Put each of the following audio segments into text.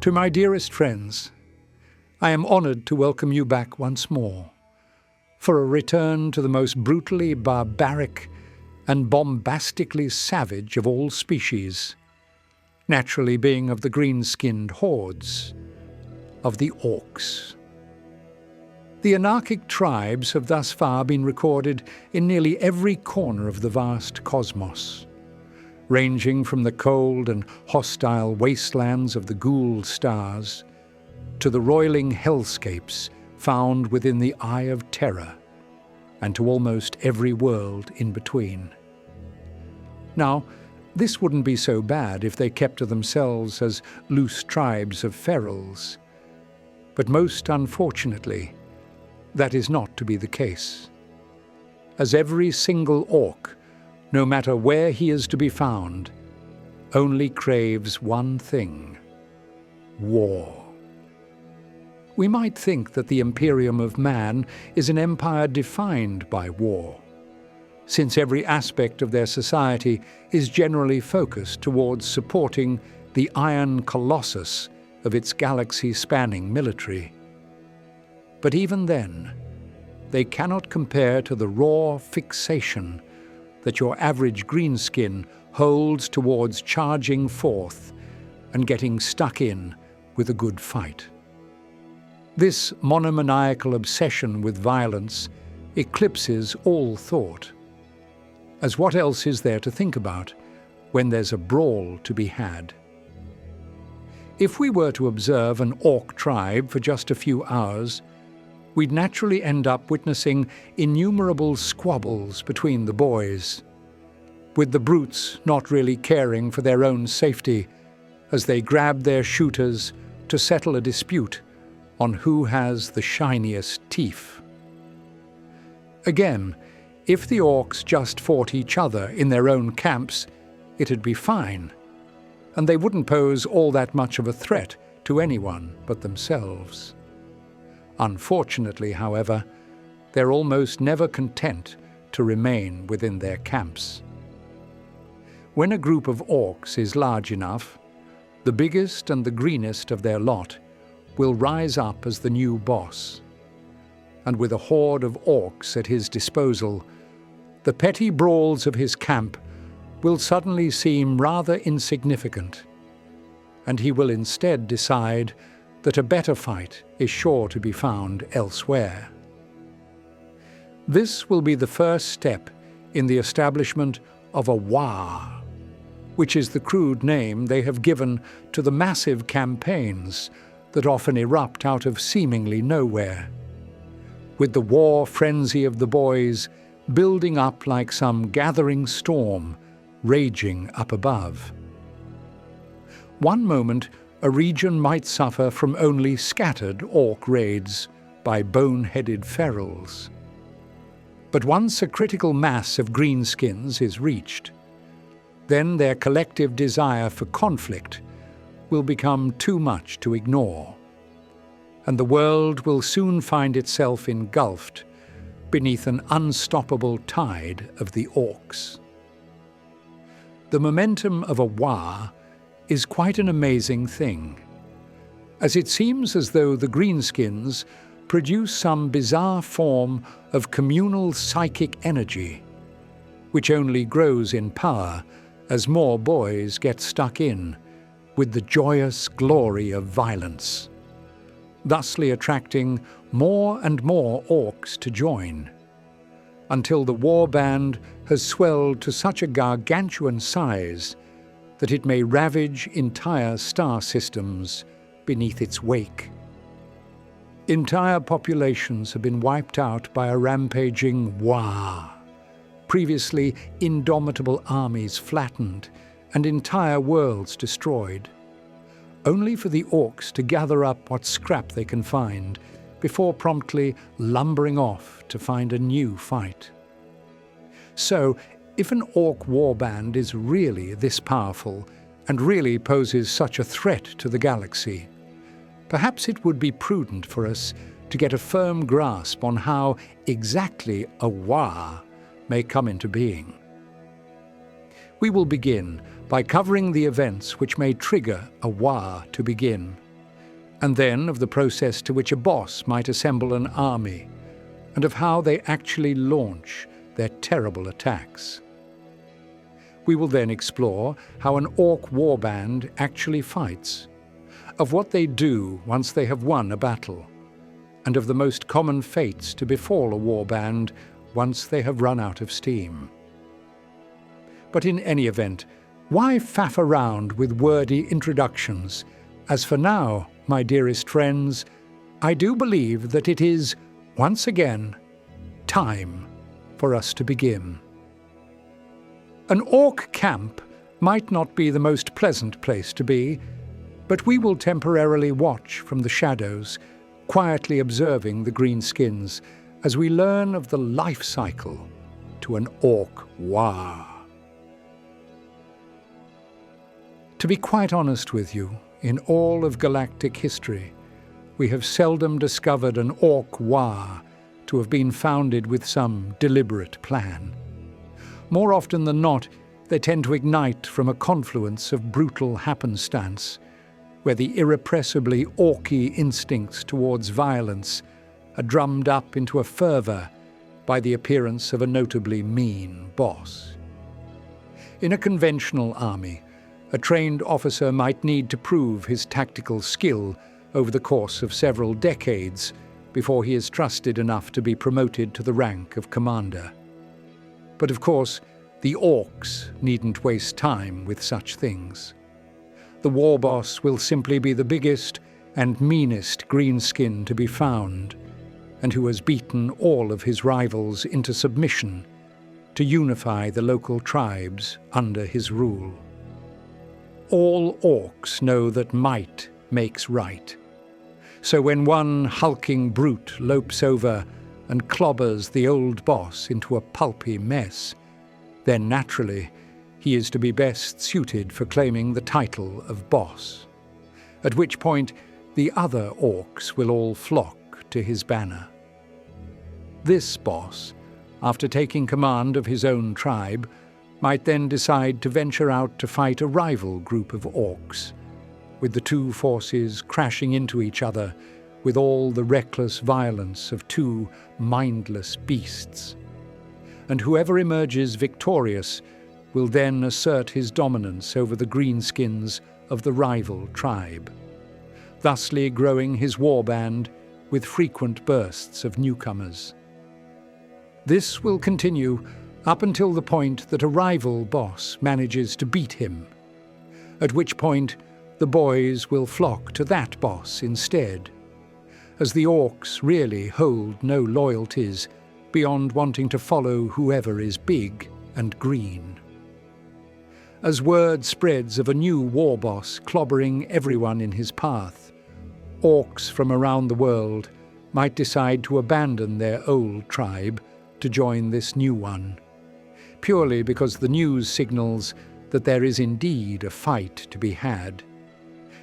To my dearest friends, I am honored to welcome you back once more for a return to the most brutally barbaric and bombastically savage of all species, naturally being of the green-skinned hordes of the Orks. The anarchic tribes have thus far been recorded in nearly every corner of the vast cosmos, ranging from the cold and hostile wastelands of the Ghoul stars to the roiling hellscapes found within the Eye of Terror, and to almost every world in between. Now, this wouldn't be so bad if they kept to themselves as loose tribes of ferals, but most unfortunately, that is not to be the case, as every single orc, no matter where he is to be found, only craves one thing: war. We might think that the Imperium of Man is an empire defined by war, since every aspect of their society is generally focused towards supporting the iron colossus of its galaxy-spanning military. But even then, they cannot compare to the raw fixation that your average greenskin holds towards charging forth and getting stuck in with a good fight. This monomaniacal obsession with violence eclipses all thought, as what else is there to think about when there's a brawl to be had? If we were to observe an orc tribe for just a few hours, we'd naturally end up witnessing innumerable squabbles between the boys, with the brutes not really caring for their own safety as they grab their shooters to settle a dispute on who has the shiniest teeth. Again, if the orcs just fought each other in their own camps, it'd be fine, and they wouldn't pose all that much of a threat to anyone but themselves. Unfortunately, however, they're almost never content to remain within their camps. When a group of orcs is large enough, the biggest and the greenest of their lot will rise up as the new boss. And with a horde of orcs at his disposal, the petty brawls of his camp will suddenly seem rather insignificant, and he will instead decide that a better fight is sure to be found elsewhere. This will be the first step in the establishment of a Waaagh, which is the crude name they have given to the massive campaigns that often erupt out of seemingly nowhere, with the war frenzy of the boys building up like some gathering storm raging up above. One moment, a region might suffer from only scattered orc raids by bone-headed ferals. But once a critical mass of greenskins is reached, then their collective desire for conflict will become too much to ignore, and the world will soon find itself engulfed beneath an unstoppable tide of the orcs. The momentum of a Waaagh is quite an amazing thing, as it seems as though the greenskins produce some bizarre form of communal psychic energy, which only grows in power as more boys get stuck in with the joyous glory of violence, thusly attracting more and more orcs to join, until the warband has swelled to such a gargantuan size that it may ravage entire star systems beneath its wake. Entire populations have been wiped out by a rampaging Waaagh, previously indomitable armies flattened and entire worlds destroyed, only for the orcs to gather up what scrap they can find before promptly lumbering off to find a new fight. So, if an orc warband is really this powerful and really poses such a threat to the galaxy, perhaps it would be prudent for us to get a firm grasp on how exactly a Waaagh may come into being. We will begin by covering the events which may trigger a Waaagh to begin, and then of the process to which a boss might assemble an army, and of how they actually launch their terrible attacks. We will then explore how an orc warband actually fights, of what they do once they have won a battle, and of the most common fates to befall a warband once they have run out of steam. But in any event, why faff around with wordy introductions, as for now, my dearest friends, I do believe that it is, once again, time for us to begin. An orc camp might not be the most pleasant place to be, but we will temporarily watch from the shadows, quietly observing the greenskins as we learn of the life cycle to an orc Waaagh. To be quite honest with you, in all of galactic history, we have seldom discovered an orc Waaagh to have been founded with some deliberate plan. More often than not, they tend to ignite from a confluence of brutal happenstance, where the irrepressibly orky instincts towards violence are drummed up into a fervour by the appearance of a notably mean boss. In a conventional army, a trained officer might need to prove his tactical skill over the course of several decades before he is trusted enough to be promoted to the rank of commander. But of course, the orcs needn't waste time with such things. The war boss will simply be the biggest and meanest greenskin to be found, and who has beaten all of his rivals into submission to unify the local tribes under his rule. All orcs know that might makes right. So when one hulking brute lopes over and clobbers the old boss into a pulpy mess, then naturally he is to be best suited for claiming the title of boss, at which point the other orcs will all flock to his banner. This boss, after taking command of his own tribe, might then decide to venture out to fight a rival group of orcs, with the two forces crashing into each other with all the reckless violence of two mindless beasts. And whoever emerges victorious will then assert his dominance over the greenskins of the rival tribe, thusly growing his warband with frequent bursts of newcomers. This will continue up until the point that a rival boss manages to beat him, at which point the boys will flock to that boss instead, as the orcs really hold no loyalties beyond wanting to follow whoever is big and green. As word spreads of a new war boss clobbering everyone in his path, orcs from around the world might decide to abandon their old tribe to join this new one, purely because the news signals that there is indeed a fight to be had.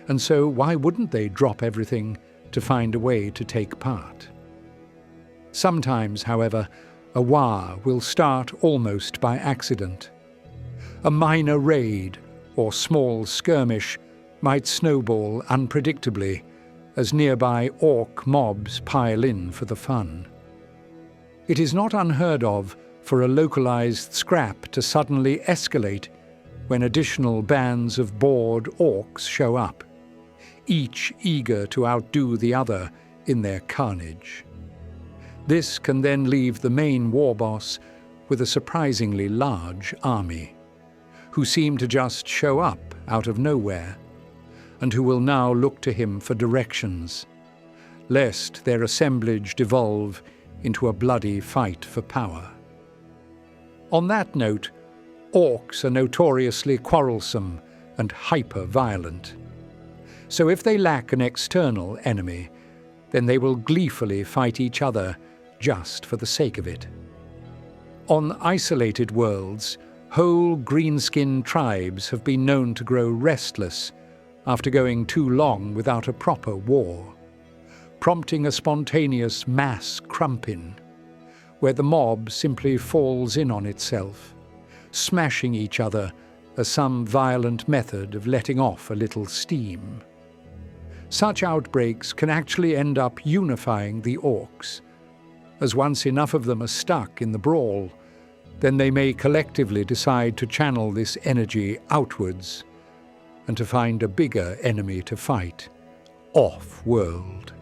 And so why wouldn't they drop everything to find a way to take part? Sometimes, however, a Waaagh will start almost by accident. A minor raid or small skirmish might snowball unpredictably as nearby orc mobs pile in for the fun. It is not unheard of for a localized scrap to suddenly escalate when additional bands of bored orcs show up, each eager to outdo the other in their carnage. This can then leave the main war boss with a surprisingly large army, who seem to just show up out of nowhere, and who will now look to him for directions, lest their assemblage devolve into a bloody fight for power. On that note, orcs are notoriously quarrelsome and hyper-violent. So if they lack an external enemy, then they will gleefully fight each other just for the sake of it. On isolated worlds, whole greenskin tribes have been known to grow restless after going too long without a proper war, prompting a spontaneous mass crump-in, where the mob simply falls in on itself, smashing each other as some violent method of letting off a little steam. Such outbreaks can actually end up unifying the orcs, as once enough of them are stuck in the brawl, then they may collectively decide to channel this energy outwards and to find a bigger enemy to fight, off-world.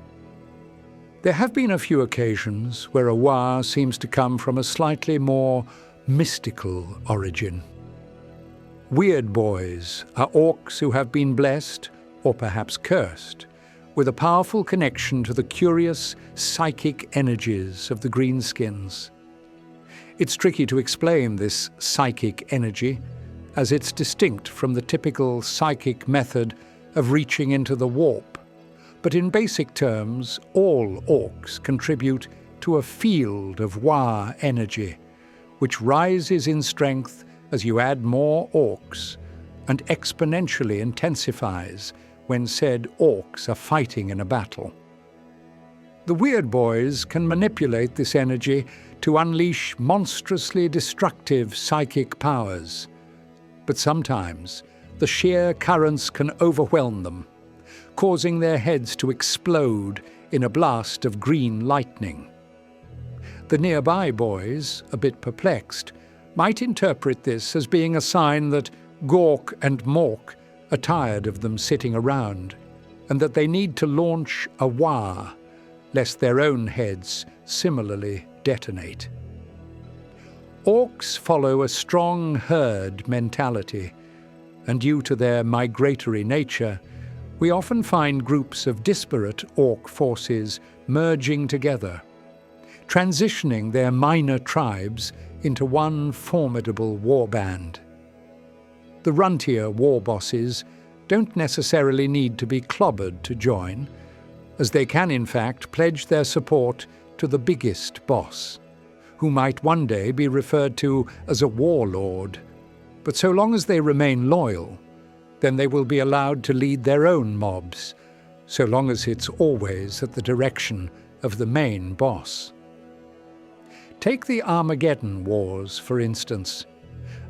There have been a few occasions where a Waaagh seems to come from a slightly more mystical origin. Weird boys are orcs who have been blessed, or perhaps cursed, with a powerful connection to the curious psychic energies of the greenskins. It's tricky to explain this psychic energy, as it's distinct from the typical psychic method of reaching into the warp. But in basic terms, all orcs contribute to a field of Waaagh energy, which rises in strength as you add more orcs and exponentially intensifies when said orcs are fighting in a battle. The Weird Boys can manipulate this energy to unleash monstrously destructive psychic powers, but sometimes the sheer currents can overwhelm them, causing their heads to explode in a blast of green lightning. The nearby boys, a bit perplexed, might interpret this as being a sign that Gork and Mork are tired of them sitting around, and that they need to launch a Waaagh, lest their own heads similarly detonate. Orcs follow a strong herd mentality, and due to their migratory nature, we often find groups of disparate orc forces merging together, transitioning their minor tribes into one formidable warband. The runtier war bosses don't necessarily need to be clobbered to join, as they can in fact pledge their support to the biggest boss, who might one day be referred to as a warlord. But so long as they remain loyal, then they will be allowed to lead their own mobs, so long as it's always at the direction of the main boss. Take the Armageddon Wars, for instance,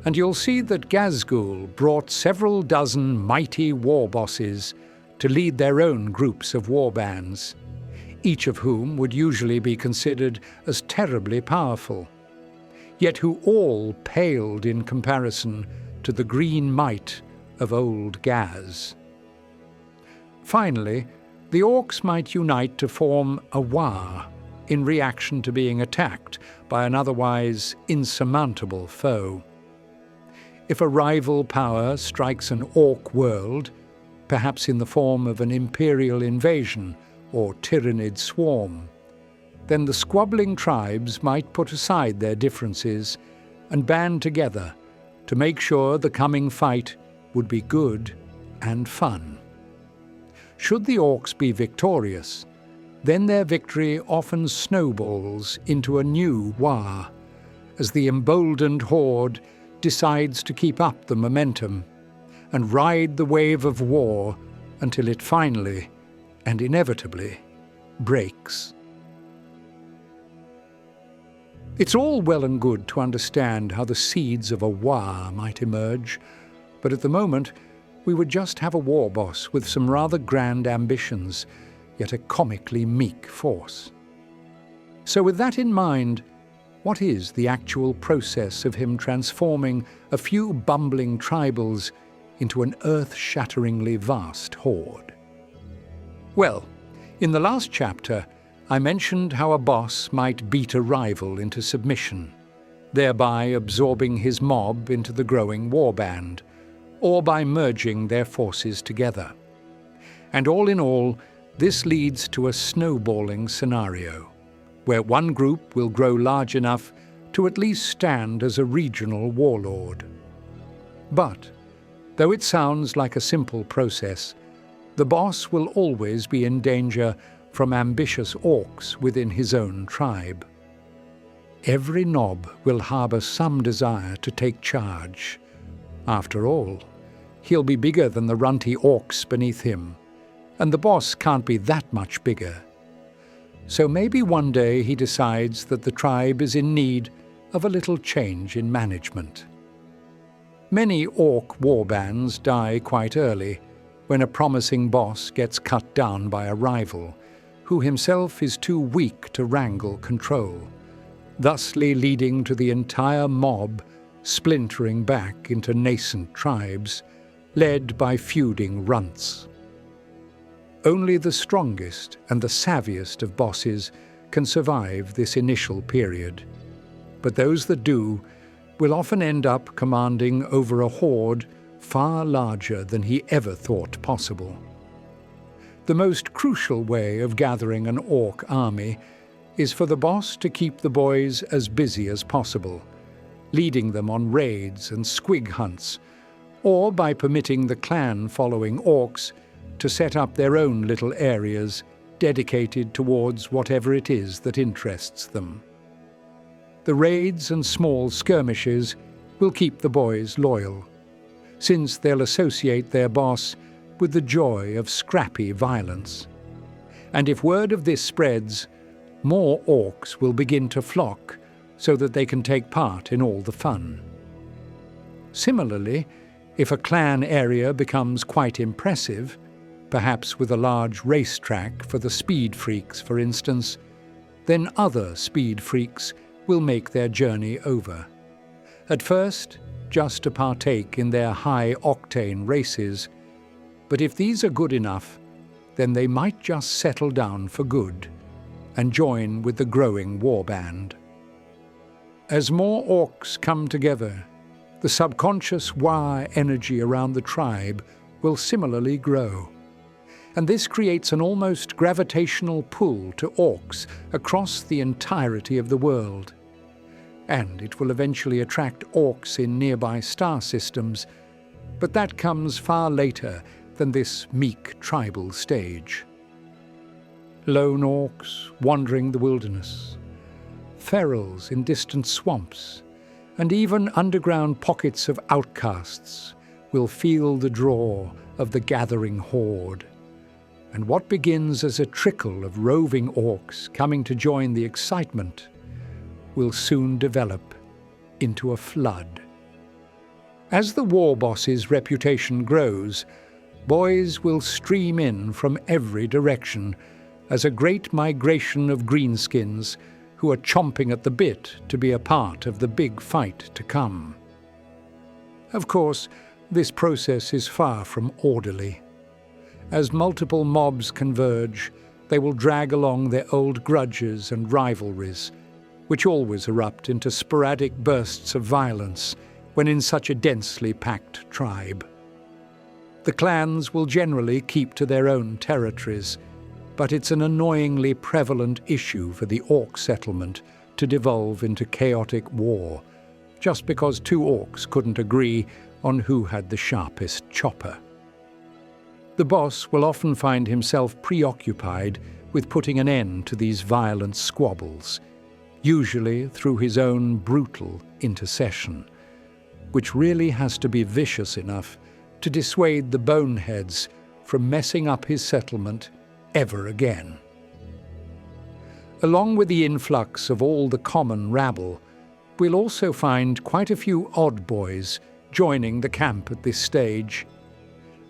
and you'll see that Gazgul brought several dozen mighty war bosses to lead their own groups of warbands, each of whom would usually be considered as terribly powerful, yet who all paled in comparison to the green might of old Gaz. Finally, the orcs might unite to form a Waaagh in reaction to being attacked by an otherwise insurmountable foe. If a rival power strikes an orc world, perhaps in the form of an imperial invasion or tyrannid swarm, then the squabbling tribes might put aside their differences and band together to make sure the coming fight would be good and fun. Should the orcs be victorious, then their victory often snowballs into a new Waaagh, as the emboldened horde decides to keep up the momentum and ride the wave of war until it finally and inevitably breaks. It's all well and good to understand how the seeds of a Waaagh might emerge, but at the moment we would just have a war boss with some rather grand ambitions, yet a comically meek force. So with that in mind, what is the actual process of him transforming a few bumbling tribals into an earth-shatteringly vast horde? Well, in the last chapter, I mentioned how a boss might beat a rival into submission, thereby absorbing his mob into the growing warband, or by merging their forces together. And all in all, this leads to a snowballing scenario, where one group will grow large enough to at least stand as a regional warlord. But, though it sounds like a simple process, the boss will always be in danger from ambitious orcs within his own tribe. Every knob will harbour some desire to take charge. After all, he'll be bigger than the runty orcs beneath him, and the boss can't be that much bigger. So maybe one day he decides that the tribe is in need of a little change in management. Many orc warbands die quite early, when a promising boss gets cut down by a rival, who himself is too weak to wrangle control, thusly leading to the entire mob splintering back into nascent tribes, led by feuding runts. Only the strongest and the savviest of bosses can survive this initial period, but those that do will often end up commanding over a horde far larger than he ever thought possible. The most crucial way of gathering an orc army is for the boss to keep the boys as busy as possible, leading them on raids and squig hunts, or by permitting the clan-following orcs to set up their own little areas dedicated towards whatever it is that interests them. The raids and small skirmishes will keep the boys loyal, since they'll associate their boss with the joy of scrappy violence. And if word of this spreads, more orcs will begin to flock so that they can take part in all the fun. Similarly, if a clan area becomes quite impressive, perhaps with a large racetrack for the speed freaks, for instance, then other speed freaks will make their journey over. At first, just to partake in their high-octane races, but if these are good enough, then they might just settle down for good and join with the growing warband. As more orcs come together, the subconscious Waaagh energy around the tribe will similarly grow. And this creates an almost gravitational pull to orcs across the entirety of the world. And it will eventually attract orcs in nearby star systems, but that comes far later than this meek tribal stage. Lone orcs wandering the wilderness, ferals in distant swamps, and even underground pockets of outcasts will feel the draw of the gathering horde. And what begins as a trickle of roving orcs coming to join the excitement will soon develop into a flood. As the war boss's reputation grows, boys will stream in from every direction as a great migration of greenskins who are chomping at the bit to be a part of the big fight to come. Of course, this process is far from orderly. As multiple mobs converge, they will drag along their old grudges and rivalries, which always erupt into sporadic bursts of violence when in such a densely packed tribe. The clans will generally keep to their own territories, but it's an annoyingly prevalent issue for the orc settlement to devolve into chaotic war, just because two orcs couldn't agree on who had the sharpest chopper. The boss will often find himself preoccupied with putting an end to these violent squabbles, usually through his own brutal intercession, which really has to be vicious enough to dissuade the boneheads from messing up his settlement ever again. Along with the influx of all the common rabble, we'll also find quite a few odd boys joining the camp at this stage.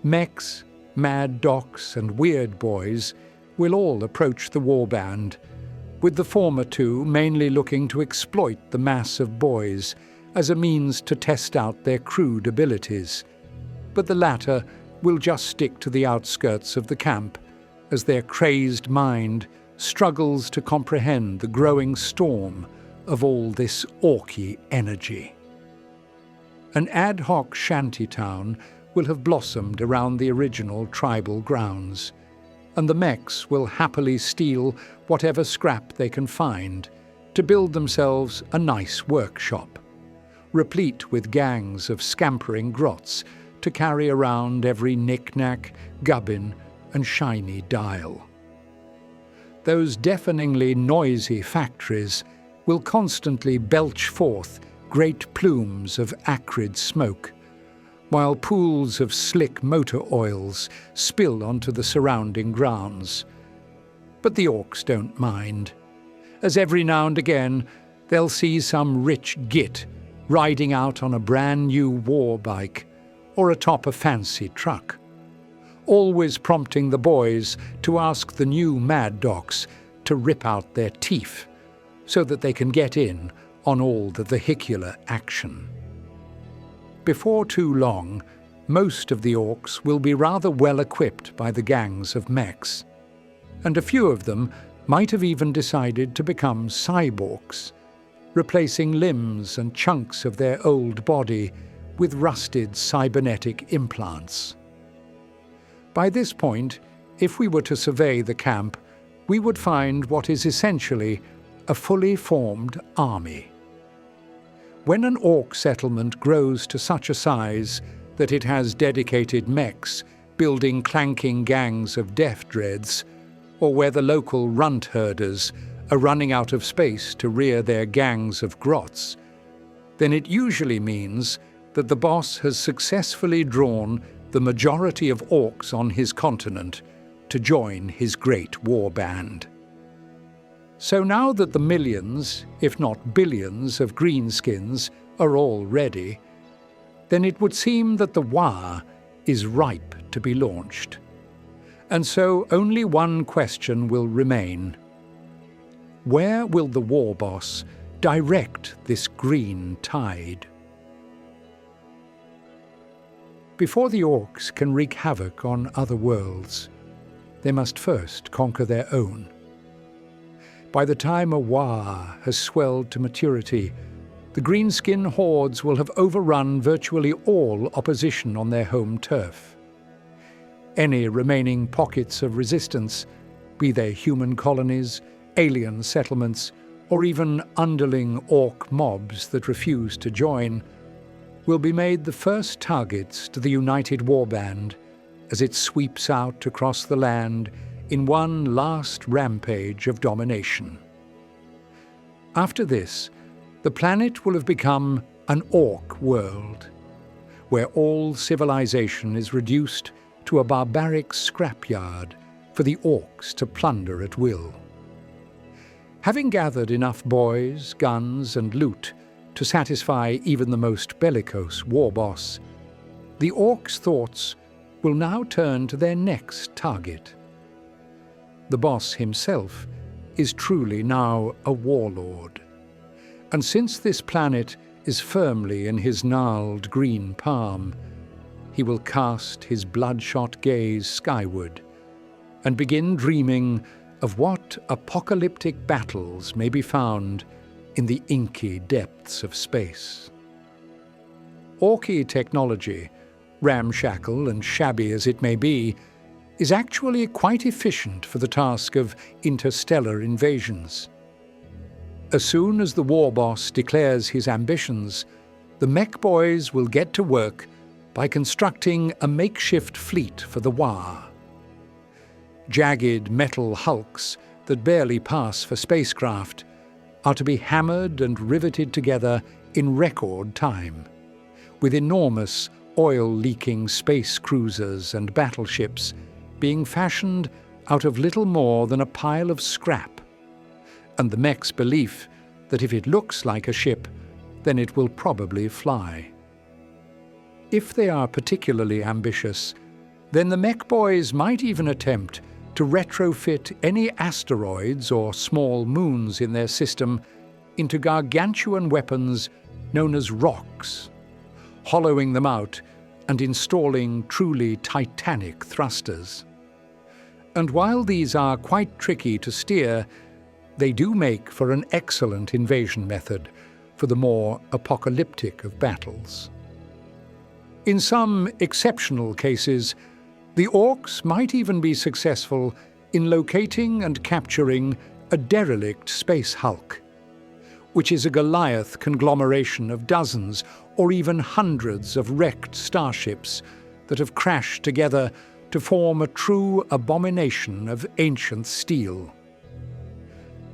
Mechs, mad docs and weird boys will all approach the warband, with the former two mainly looking to exploit the mass of boys as a means to test out their crude abilities, but the latter will just stick to the outskirts of the camp as their crazed mind struggles to comprehend the growing storm of all this orky energy. An ad hoc shanty town will have blossomed around the original tribal grounds, and the mechs will happily steal whatever scrap they can find to build themselves a nice workshop, replete with gangs of scampering grots to carry around every knick-knack, gubbin, and shiny dial. Those deafeningly noisy factories will constantly belch forth great plumes of acrid smoke, while pools of slick motor oils spill onto the surrounding grounds. But the orcs don't mind, as every now and again they'll see some rich git riding out on a brand new war bike or atop a fancy truck, always prompting the boys to ask the new mad docs to rip out their teeth so that they can get in on all the vehicular action. Before too long, most of the Orks will be rather well equipped by the gangs of mechs, and a few of them might have even decided to become cyborgs, replacing limbs and chunks of their old body with rusted cybernetic implants. By this point, if we were to survey the camp, we would find what is essentially a fully formed army. When an Ork settlement grows to such a size that it has dedicated mechs building clanking gangs of death dreads, or where the local runt herders are running out of space to rear their gangs of grots, then it usually means that the boss has successfully drawn the majority of Orks on his continent to join his great war band. So now that the millions, if not billions, of greenskins are all ready, then it would seem that the Waaagh is ripe to be launched. And so only one question will remain. Where will the war boss direct this green tide? Before the Orks can wreak havoc on other worlds, they must first conquer their own. By the time a Waaagh has swelled to maturity, the greenskin hordes will have overrun virtually all opposition on their home turf. Any remaining pockets of resistance, be they human colonies, alien settlements, or even underling Ork mobs that refuse to join, will be made the first targets to the united warband as it sweeps out across the land in one last rampage of domination. After this, the planet will have become an Ork world, where all civilization is reduced to a barbaric scrapyard for the Orks to plunder at will. Having gathered enough boys, guns, and loot to satisfy even the most bellicose war boss, the Orks' thoughts will now turn to their next target. The boss himself is truly now a warlord, and since this planet is firmly in his gnarled green palm, he will cast his bloodshot gaze skyward and begin dreaming of what apocalyptic battles may be found in the inky depths of space. Orky technology, ramshackle and shabby as it may be, is actually quite efficient for the task of interstellar invasions. As soon as the war boss declares his ambitions, the mech boys will get to work by constructing a makeshift fleet for the Waaagh. Jagged metal hulks that barely pass for spacecraft are to be hammered and riveted together in record time, with enormous oil-leaking space cruisers and battleships being fashioned out of little more than a pile of scrap, and the mech's belief that if it looks like a ship, then it will probably fly. If they are particularly ambitious, then the mech boys might even attempt to retrofit any asteroids or small moons in their system into gargantuan weapons known as Orks, hollowing them out and installing truly titanic thrusters. And while these are quite tricky to steer, they do make for an excellent invasion method for the more apocalyptic of battles. In some exceptional cases, the Orks might even be successful in locating and capturing a derelict space hulk, which is a Goliath conglomeration of dozens or even hundreds of wrecked starships that have crashed together to form a true abomination of ancient steel.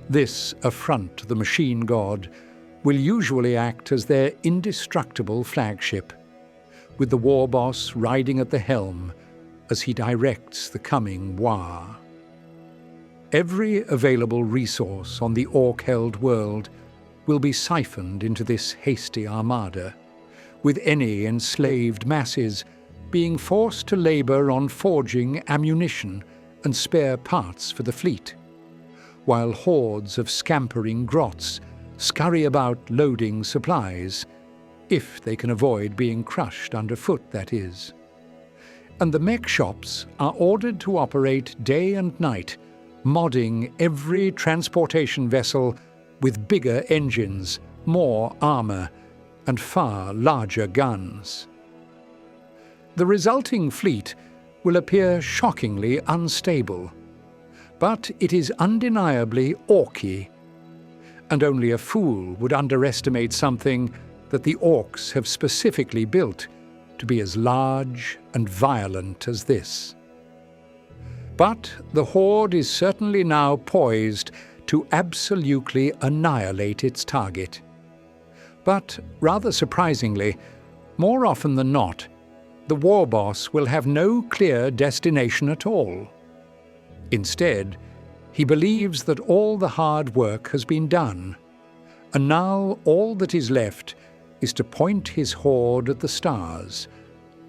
This affront to the machine god will usually act as their indestructible flagship, with the war boss riding at the helm as he directs the coming Waaagh. Every available resource on the Ork-held world will be siphoned into this hasty armada, with any enslaved masses being forced to labour on forging ammunition and spare parts for the fleet, while hordes of scampering grots scurry about loading supplies, if they can avoid being crushed underfoot, that is. And the mech shops are ordered to operate day and night, modding every transportation vessel with bigger engines, more armour, and far larger guns. The resulting fleet will appear shockingly unstable, but it is undeniably Orky, and only a fool would underestimate something that the Orks have specifically built to be as large and violent as this. But the Horde is certainly now poised to absolutely annihilate its target. But, rather surprisingly, more often than not, the war boss will have no clear destination at all. Instead, he believes that all the hard work has been done, and now all that is left is to point his horde at the stars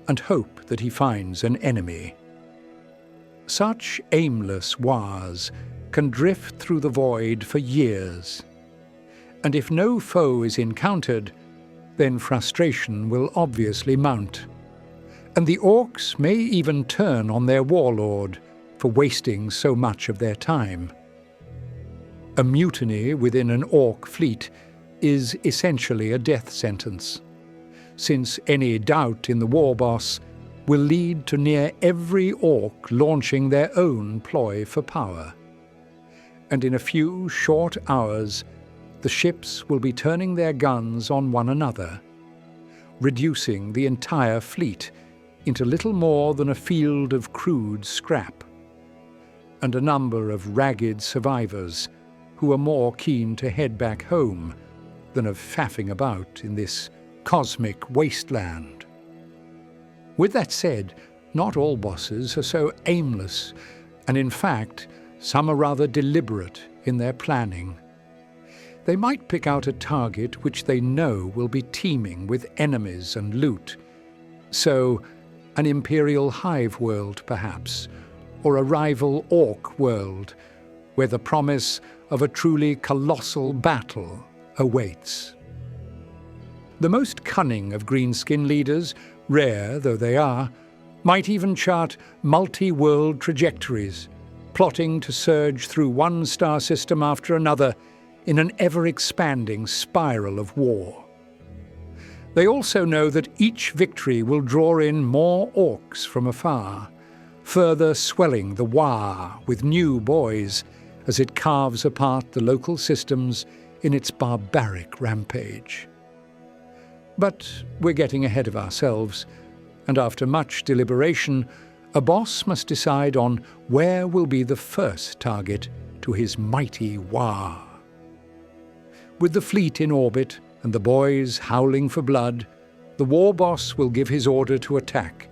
and hope that he finds an enemy. Such aimless wars can drift through the void for years, and if no foe is encountered, then frustration will obviously mount, and the Orks may even turn on their warlord for wasting so much of their time. A mutiny within an Ork fleet is essentially a death sentence, since any doubt in the war boss will lead to near every Ork launching their own ploy for power. And in a few short hours, the ships will be turning their guns on one another, reducing the entire fleet into little more than a field of crude scrap, and a number of ragged survivors who are more keen to head back home than of faffing about in this cosmic wasteland. With that said, not all bosses are so aimless, and in fact, some are rather deliberate in their planning. They might pick out a target which they know will be teeming with enemies and loot. So, an Imperial Hive world, perhaps, or a rival Ork world, where the promise of a truly colossal battle awaits. The most cunning of greenskin leaders, rare though they are, might even chart multi-world trajectories, plotting to surge through one star system after another in an ever-expanding spiral of war. They also know that each victory will draw in more Orks from afar, further swelling the Waaagh with new boys as it carves apart the local systems in its barbaric rampage. But we're getting ahead of ourselves, and after much deliberation, a boss must decide on where will be the first target to his mighty Waaagh. With the fleet in orbit and the boys howling for blood, the war boss will give his order to attack,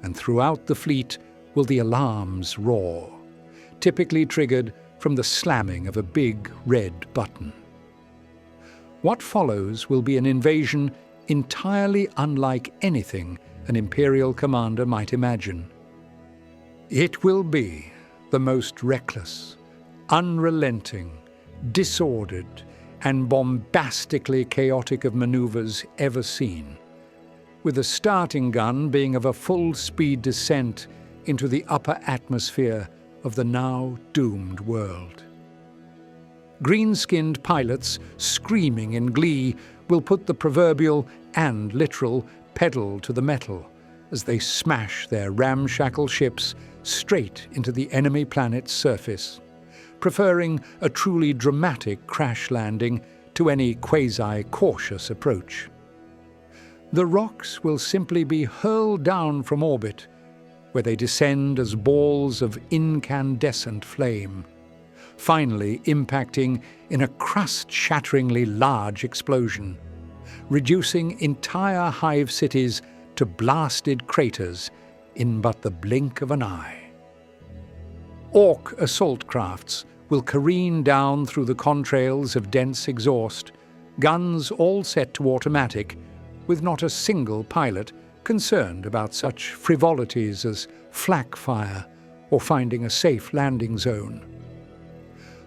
and throughout the fleet will the alarms roar, typically triggered from the slamming of a big red button. What follows will be an invasion entirely unlike anything an Imperial commander might imagine. It will be the most reckless, unrelenting, disordered, and bombastically chaotic of maneuvers ever seen, with the starting gun being of a full-speed descent into the upper atmosphere of the now doomed world. Green-skinned pilots, screaming in glee, will put the proverbial and literal pedal to the metal as they smash their ramshackle ships straight into the enemy planet's surface, preferring a truly dramatic crash landing to any quasi-cautious approach. The rocks will simply be hurled down from orbit, where they descend as balls of incandescent flame, finally impacting in a crust-shatteringly large explosion, reducing entire hive cities to blasted craters in but the blink of an eye. Ork assault crafts will careen down through the contrails of dense exhaust, guns all set to automatic, with not a single pilot concerned about such frivolities as flak fire or finding a safe landing zone.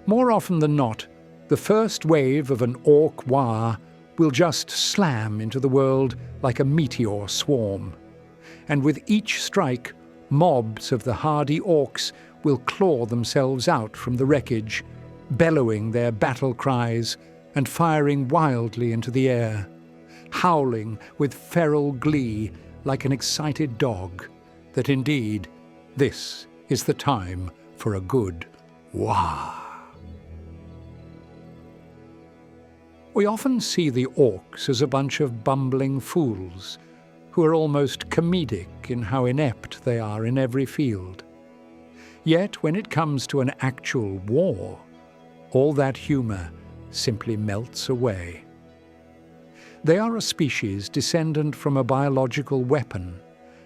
More often than not, the first wave of an orc Waaagh will just slam into the world like a meteor swarm, and with each strike, mobs of the hardy orcs will claw themselves out from the wreckage, bellowing their battle cries and firing wildly into the air, howling with feral glee like an excited dog, that indeed this is the time for a good Waaagh. We often see the orcs as a bunch of bumbling fools who are almost comedic in how inept they are in every field. Yet when it comes to an actual war, all that humour simply melts away. They are a species descendant from a biological weapon,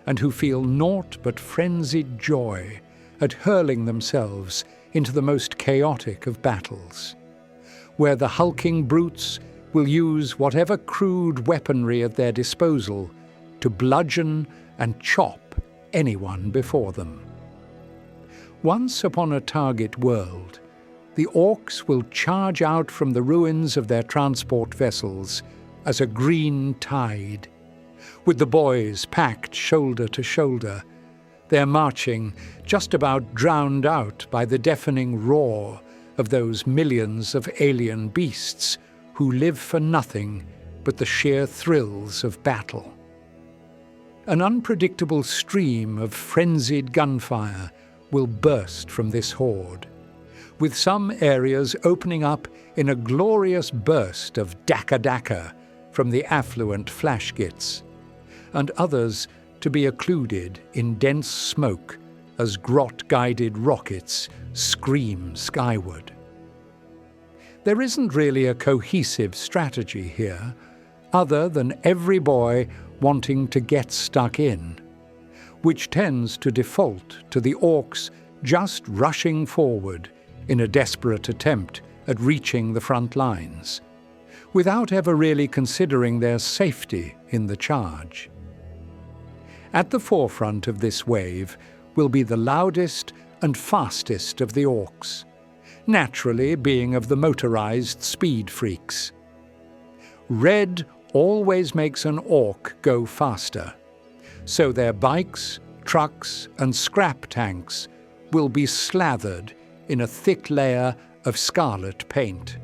and who feel naught but frenzied joy at hurling themselves into the most chaotic of battles, where the hulking brutes will use whatever crude weaponry at their disposal to bludgeon and chop anyone before them. Once upon a target world, the orcs will charge out from the ruins of their transport vessels as a green tide, with the boys packed shoulder to shoulder, their marching just about drowned out by the deafening roar of those millions of alien beasts who live for nothing but the sheer thrills of battle. An unpredictable stream of frenzied gunfire will burst from this horde, with some areas opening up in a glorious burst of daka-daka from the affluent flashgits, and others to be occluded in dense smoke as grot-guided rockets scream skyward. There isn't really a cohesive strategy here, other than every boy wanting to get stuck in, which tends to default to the orcs just rushing forward in a desperate attempt at reaching the front lines, without ever really considering their safety in the charge. At the forefront of this wave will be the loudest and fastest of the orcs, naturally being of the motorized speed freaks. Red always makes an orc go faster, so their bikes, trucks and scrap tanks will be slathered in a thick layer of scarlet paint,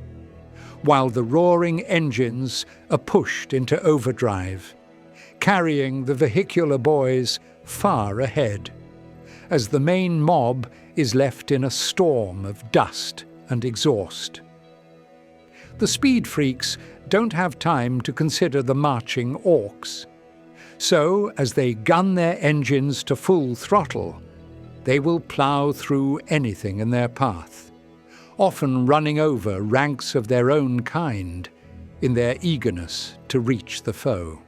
while the roaring engines are pushed into overdrive, carrying the vehicular boys far ahead, as the main mob is left in a storm of dust and exhaust. The speed freaks don't have time to consider the marching orcs, so as they gun their engines to full throttle, they will plough through anything in their path, often running over ranks of their own kind in their eagerness to reach the foe.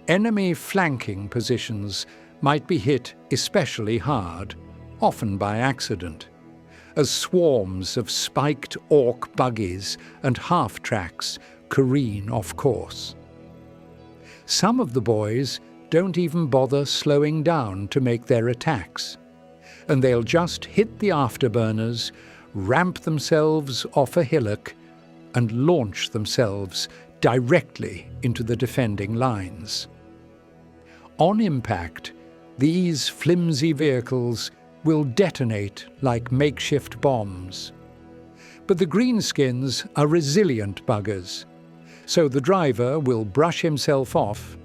Enemy flanking positions might be hit especially hard, often by accident, as swarms of spiked orc buggies and half-tracks careen off course. Some of the boys don't even bother slowing down to make their attacks, and they'll just hit the afterburners, ramp themselves off a hillock, and launch themselves directly into the defending lines. On impact, these flimsy vehicles will detonate like makeshift bombs. But the greenskins are resilient buggers, so the driver will brush himself off,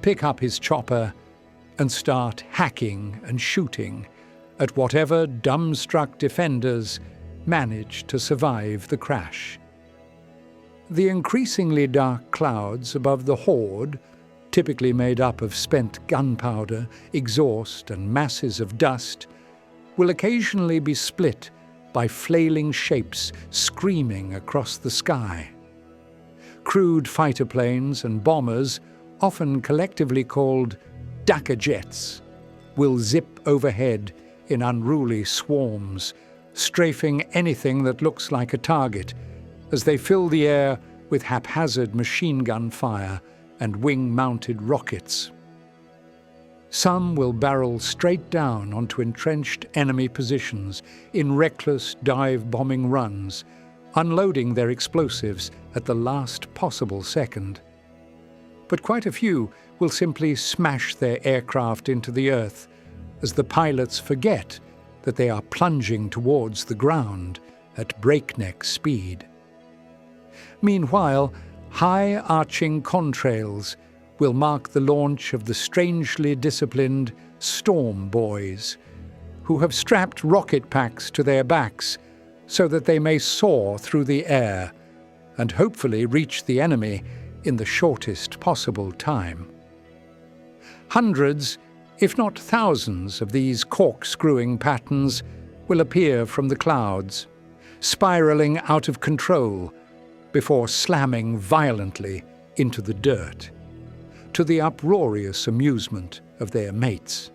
pick up his chopper, and start hacking and shooting at whatever dumbstruck defenders manage to survive the crash. The increasingly dark clouds above the horde, typically made up of spent gunpowder, exhaust, and masses of dust, will occasionally be split by flailing shapes screaming across the sky. Crude fighter planes and bombers, often collectively called Daka jets, will zip overhead in unruly swarms, strafing anything that looks like a target as they fill the air with haphazard machine gun fire and wing-mounted rockets, Some will barrel straight down onto entrenched enemy positions in reckless dive-bombing runs, unloading their explosives at the last possible second. But quite a few will simply smash their aircraft into the earth as the pilots forget that they are plunging towards the ground at breakneck speed. Meanwhile, high-arching contrails will mark the launch of the strangely disciplined Storm Boys, who have strapped rocket packs to their backs so that they may soar through the air and hopefully reach the enemy in the shortest possible time. Hundreds, if not thousands, of these corkscrewing patterns will appear from the clouds, spiraling out of control before slamming violently into the dirt, to the uproarious amusement of their mates.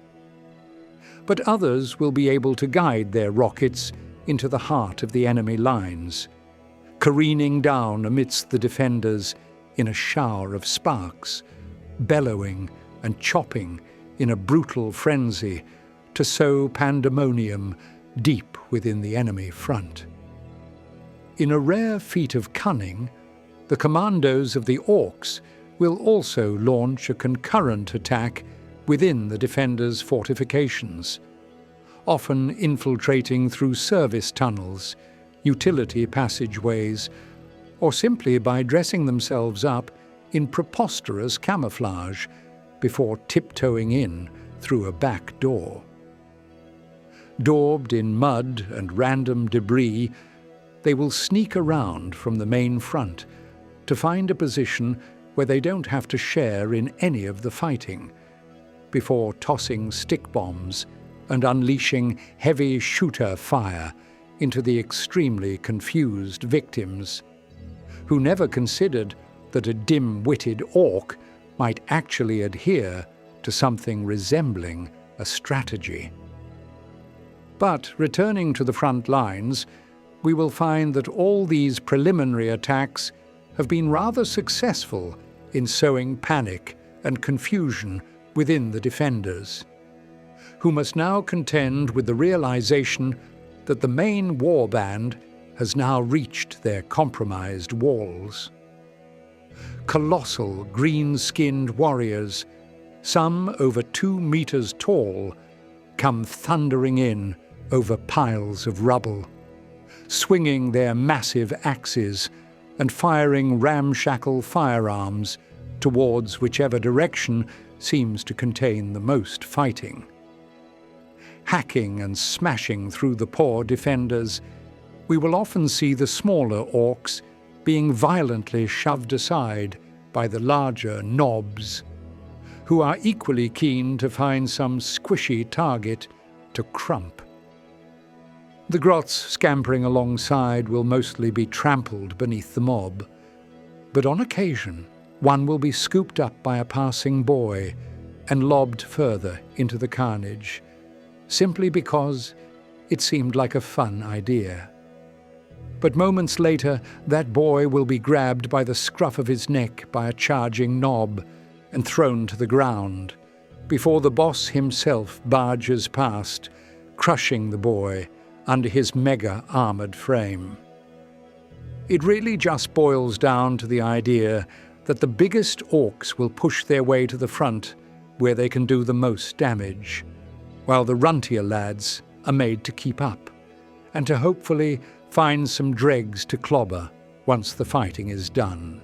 But others will be able to guide their rockets into the heart of the enemy lines, careening down amidst the defenders in a shower of sparks, bellowing and chopping in a brutal frenzy to sow pandemonium deep within the enemy front. In a rare feat of cunning, the commandos of the Orks will also launch a concurrent attack within the defenders' fortifications, often infiltrating through service tunnels, utility passageways, or simply by dressing themselves up in preposterous camouflage before tiptoeing in through a back door. Daubed in mud and random debris, they will sneak around from the main front to find a position where they don't have to share in any of the fighting, before tossing stick bombs and unleashing heavy shooter fire into the extremely confused victims, who never considered that a dim-witted orc might actually adhere to something resembling a strategy. But returning to the front lines, we will find that all these preliminary attacks have been rather successful in sowing panic and confusion within the defenders, who must now contend with the realization that the main warband has now reached their compromised walls. Colossal green-skinned warriors, some over 2 meters tall, come thundering in over piles of rubble, swinging their massive axes and firing ramshackle firearms towards whichever direction seems to contain the most fighting. Hacking and smashing through the poor defenders, we will often see the smaller orcs being violently shoved aside by the larger knobs, who are equally keen to find some squishy target to crump. The grots scampering alongside will mostly be trampled beneath the mob, but on occasion one will be scooped up by a passing boy and lobbed further into the carnage, simply because it seemed like a fun idea. But moments later, that boy will be grabbed by the scruff of his neck by a charging knob and thrown to the ground, before the boss himself barges past, crushing the boy under his mega-armored frame. It really just boils down to the idea that the biggest orcs will push their way to the front where they can do the most damage, while the runtier lads are made to keep up and to hopefully find some dregs to clobber once the fighting is done.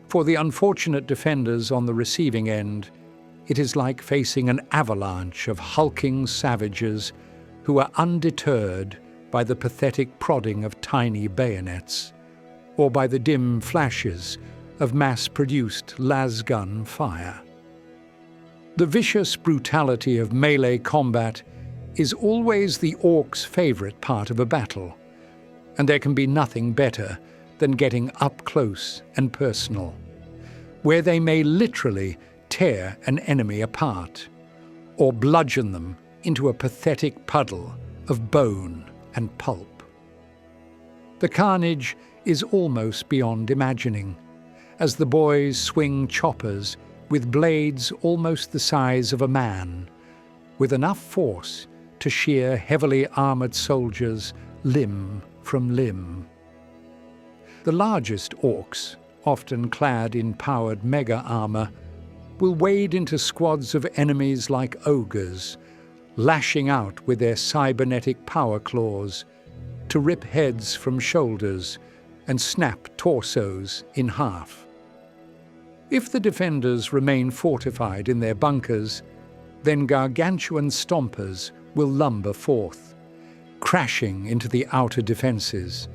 For the unfortunate defenders on the receiving end, it is like facing an avalanche of hulking savages who are undeterred by the pathetic prodding of tiny bayonets, or by the dim flashes of mass-produced lasgun fire. The vicious brutality of melee combat is always the orc's favorite part of a battle, and there can be nothing better than getting up close and personal, where they may literally tear an enemy apart, or bludgeon them into a pathetic puddle of bone and pulp. The carnage is almost beyond imagining, as the boys swing choppers with blades almost the size of a man, with enough force to shear heavily armoured soldiers limb from limb. The largest orcs, often clad in powered mega armour, will wade into squads of enemies like ogres, lashing out with their cybernetic power claws to rip heads from shoulders and snap torsos in half. If the defenders remain fortified in their bunkers, then gargantuan stompers will lumber forth, crashing into the outer defences,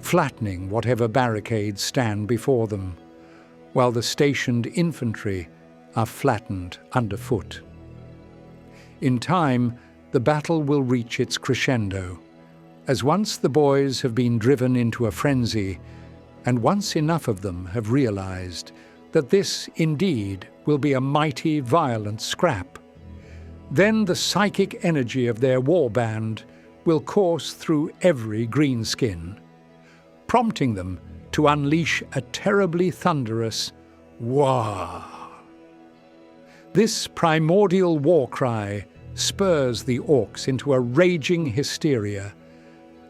flattening whatever barricades stand before them, while the stationed infantry are flattened underfoot. In time, the battle will reach its crescendo, as once the boys have been driven into a frenzy, and once enough of them have realized that this indeed will be a mighty, violent scrap, then the psychic energy of their warband will course through every greenskin, prompting them to unleash a terribly thunderous Waaagh. This primordial war cry spurs the orcs into a raging hysteria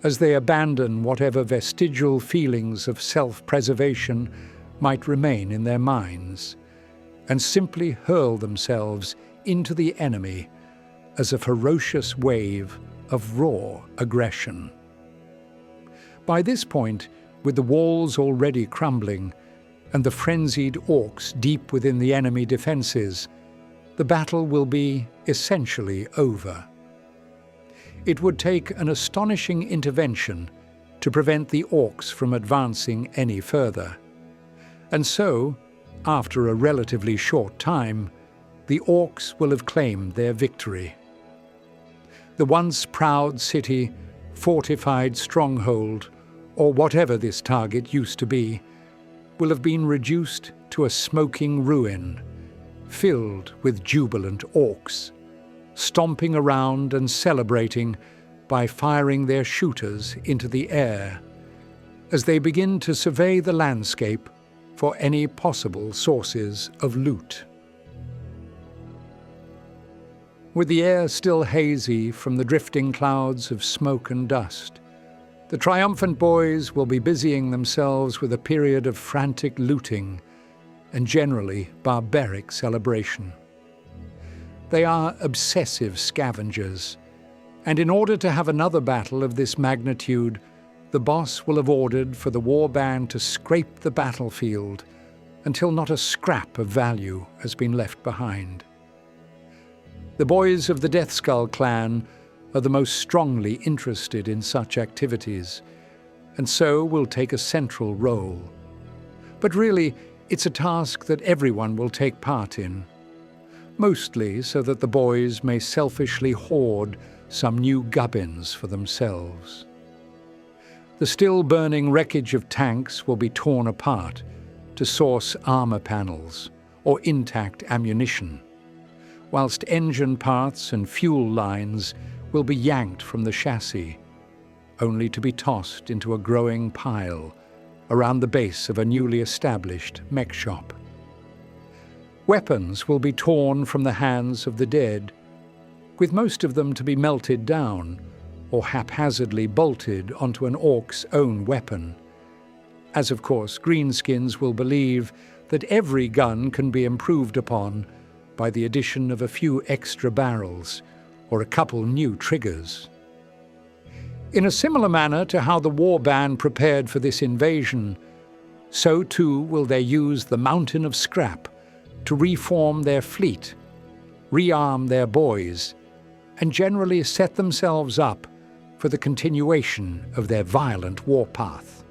as they abandon whatever vestigial feelings of self-preservation might remain in their minds, and simply hurl themselves into the enemy as a ferocious wave of raw aggression. By this point, with the walls already crumbling and the frenzied orcs deep within the enemy defences, the battle will be essentially over. It would take an astonishing intervention to prevent the orcs from advancing any further. And so, after a relatively short time, the orcs will have claimed their victory. The once proud city, fortified stronghold, or whatever this target used to be, will have been reduced to a smoking ruin, filled with jubilant orcs, stomping around and celebrating by firing their shooters into the air, as they begin to survey the landscape for any possible sources of loot. With the air still hazy from the drifting clouds of smoke and dust, the triumphant boys will be busying themselves with a period of frantic looting and generally barbaric celebration. They are obsessive scavengers, and in order to have another battle of this magnitude, the boss will have ordered for the warband to scrape the battlefield until not a scrap of value has been left behind. The boys of the Deathskull clan are the most strongly interested in such activities, and so will take a central role. But really, it's a task that everyone will take part in, mostly so that the boys may selfishly hoard some new gubbins for themselves. The still-burning wreckage of tanks will be torn apart to source armor panels or intact ammunition, whilst engine parts and fuel lines will be yanked from the chassis, only to be tossed into a growing pile around the base of a newly established mech shop. Weapons will be torn from the hands of the dead, with most of them to be melted down or haphazardly bolted onto an orc's own weapon, as of course greenskins will believe that every gun can be improved upon by the addition of a few extra barrels or a couple new triggers. In a similar manner to how the warband prepared for this invasion, so too will they use the mountain of scrap to reform their fleet, rearm their boys, and generally set themselves up for the continuation of their violent warpath.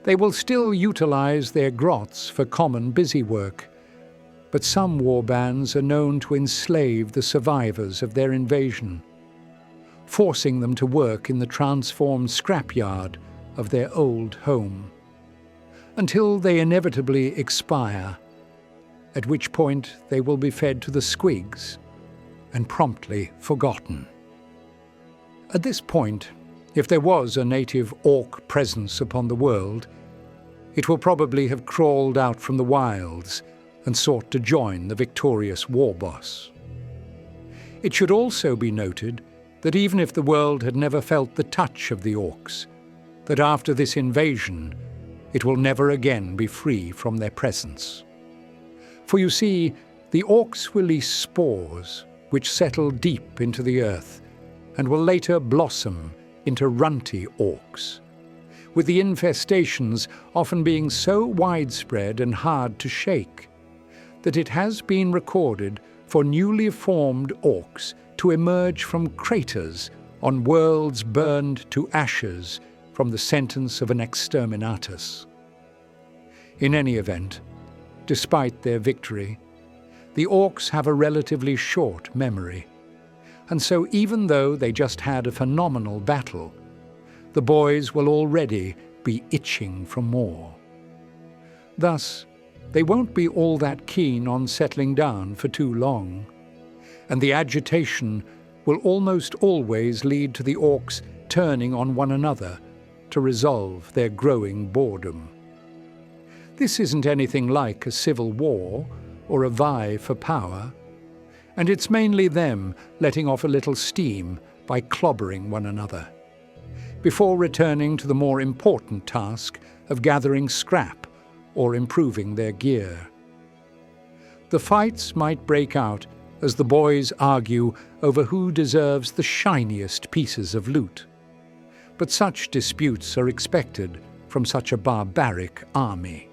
They will still utilize their grots for common busy work, but some warbands are known to enslave the survivors of their invasion, forcing them to work in the transformed scrapyard of their old home, until they inevitably expire, at which point they will be fed to the squigs and promptly forgotten. At this point, if there was a native orc presence upon the world, it will probably have crawled out from the wilds and sought to join the victorious war boss. It should also be noted that even if the world had never felt the touch of the Orks, that after this invasion, it will never again be free from their presence. For you see, the Orks release spores which settle deep into the earth and will later blossom into runty Orks, with the infestations often being so widespread and hard to shake that it has been recorded for newly formed Orks to emerge from craters on worlds burned to ashes from the sentence of an exterminatus. In any event, despite their victory, the Orks have a relatively short memory, and so even though they just had a phenomenal battle, the boys will already be itching for more. Thus, they won't be all that keen on settling down for too long, and the agitation will almost always lead to the Orks turning on one another to resolve their growing boredom. This isn't anything like a civil war or a vie for power, and it's mainly them letting off a little steam by clobbering one another, before returning to the more important task of gathering scrap or improving their gear. The fights might break out as the boys argue over who deserves the shiniest pieces of loot, but such disputes are expected from such a barbaric army.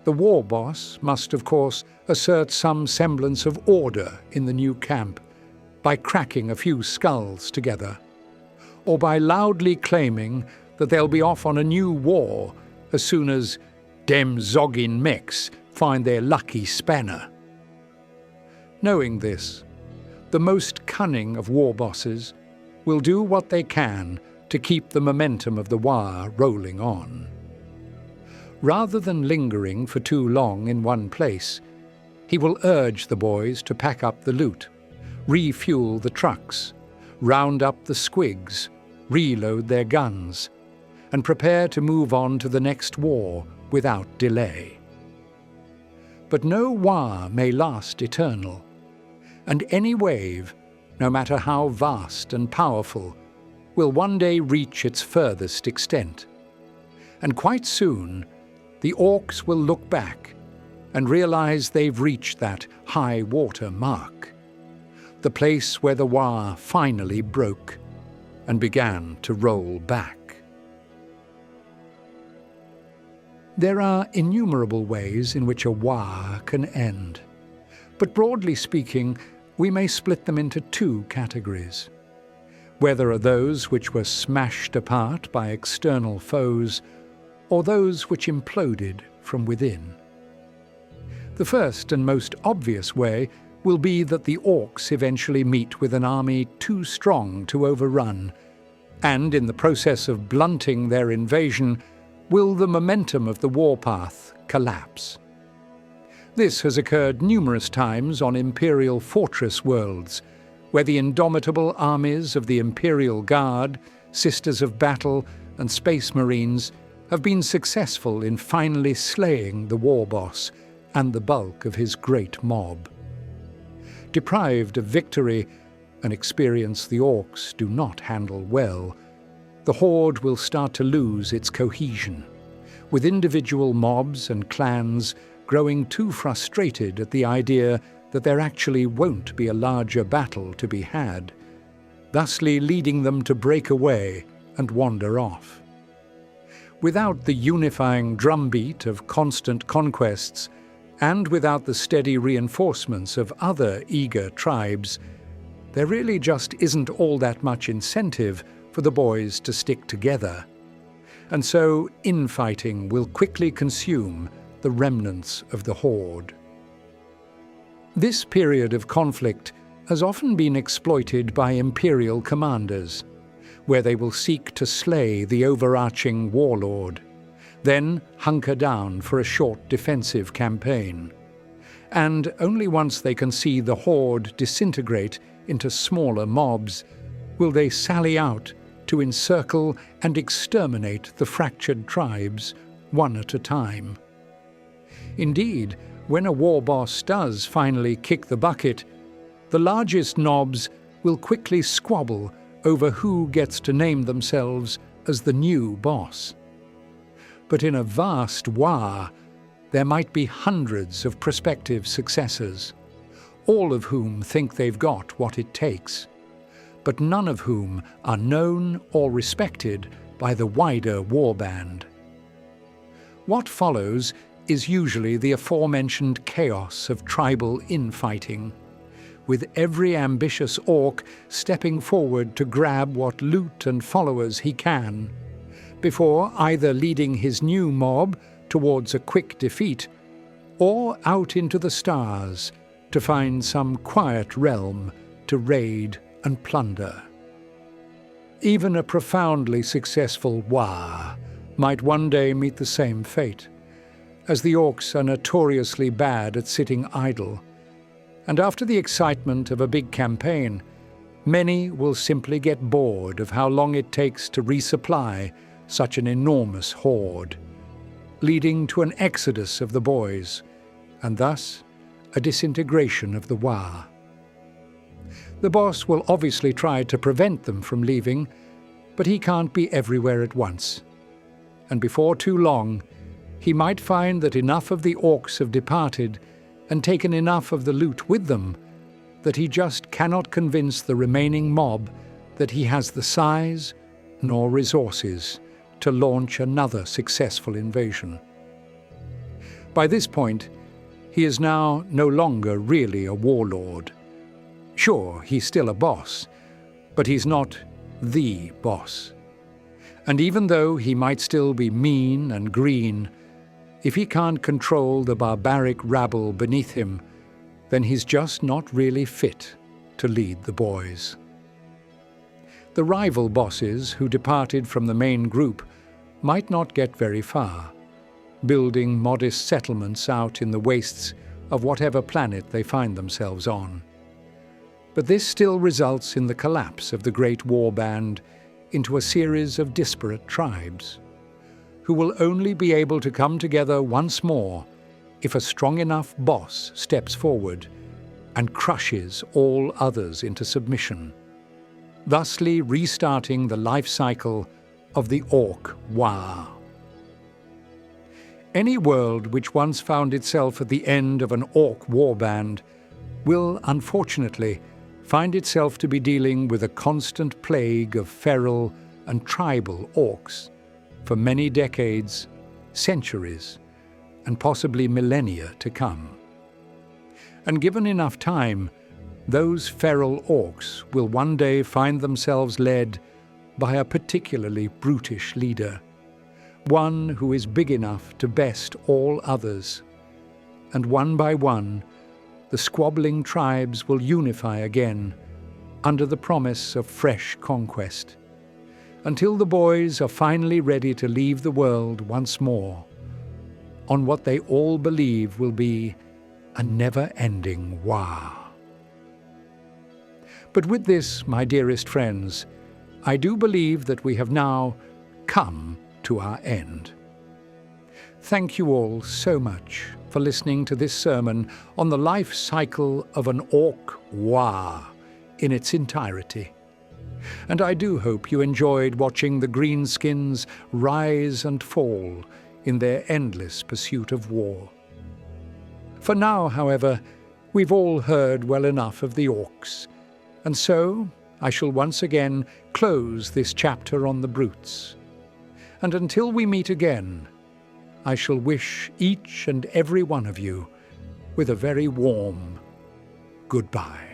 The war boss must, of course, assert some semblance of order in the new camp by cracking a few skulls together, or by loudly claiming that they'll be off on a new war as soon as dem zoggin mechs find their lucky spanner. Knowing this, the most cunning of war bosses will do what they can to keep the momentum of the war rolling on. Rather than lingering for too long in one place, he will urge the boys to pack up the loot, refuel the trucks, round up the squigs, reload their guns, and prepare to move on to the next war without delay. But no war may last eternal, and any wave, no matter how vast and powerful, will one day reach its furthest extent. And quite soon, the Orks will look back and realize they've reached that high water mark, the place where the war finally broke and began to roll back. There are innumerable ways in which a war can end, but broadly speaking, we may split them into two categories. Where there are those which were smashed apart by external foes, or those which imploded from within. The first and most obvious way will be that the Orks eventually meet with an army too strong to overrun, and in the process of blunting their invasion, will the momentum of the warpath collapse. This has occurred numerous times on Imperial fortress worlds, where the indomitable armies of the Imperial Guard, Sisters of Battle, and Space Marines have been successful in finally slaying the war boss and the bulk of his great mob. Deprived of victory, an experience the Orks do not handle well, the Horde will start to lose its cohesion, with individual mobs and clans growing too frustrated at the idea that there actually won't be a larger battle to be had, thusly leading them to break away and wander off. Without the unifying drumbeat of constant conquests, and without the steady reinforcements of other eager tribes, there really just isn't all that much incentive for the boys to stick together. And so infighting will quickly consume the remnants of the Horde. This period of conflict has often been exploited by Imperial commanders, where they will seek to slay the overarching warlord, then hunker down for a short defensive campaign. And only once they can see the Horde disintegrate into smaller mobs will they sally out to encircle and exterminate the fractured tribes one at a time. Indeed, When a war boss does finally kick the bucket, the largest knobs will quickly squabble over who gets to name themselves as the new boss. But in a vast Waaagh, there might be hundreds of prospective successors, all of whom think they've got what it takes, but none of whom are known or respected by the wider warband. What follows is usually the aforementioned chaos of tribal infighting, with every ambitious orc stepping forward to grab what loot and followers he can, before either leading his new mob towards a quick defeat, or out into the stars to find some quiet realm to raid and plunder. Even a profoundly successful Waaagh might one day meet the same fate, as the orcs are notoriously bad at sitting idle, and after the excitement of a big campaign, many will simply get bored of how long it takes to resupply such an enormous horde, leading to an exodus of the boys, and thus a disintegration of the Waaagh. The boss will obviously try to prevent them from leaving, but he can't be everywhere at once, and before too long, he might find that enough of the orcs have departed and taken enough of the loot with them that he just cannot convince the remaining mob that he has the size nor resources to launch another successful invasion. By this point, he is now no longer really a warlord. Sure, he's still a boss, but he's not the boss. And even though he might still be mean and green, if he can't control the barbaric rabble beneath him, then he's just not really fit to lead the boys. The rival bosses who departed from the main group might not get very far, building modest settlements out in the wastes of whatever planet they find themselves on. But this still results in the collapse of the great warband into a series of disparate tribes, who will only be able to come together once more if a strong enough boss steps forward and crushes all others into submission, thusly restarting the life cycle of the Ork Waaagh. Any world which once found itself at the end of an Ork warband will, unfortunately, find itself to be dealing with a constant plague of feral and tribal orcs for many decades, centuries, and possibly millennia to come. And given enough time, those feral orcs will one day find themselves led by a particularly brutish leader, one who is big enough to best all others. And one by one, the squabbling tribes will unify again under the promise of fresh conquest, until the boys are finally ready to leave the world once more on what they all believe will be a never-ending Waaagh. But with this, my dearest friends, I do believe that we have now come to our end. Thank you all so much for listening to this sermon on the life cycle of an Ork Waaagh in its entirety. And I do hope you enjoyed watching the greenskins rise and fall in their endless pursuit of war. For now, however, we've all heard well enough of the orcs, and so I shall once again close this chapter on the brutes. And until we meet again, I shall wish each and every one of you with a very warm goodbye.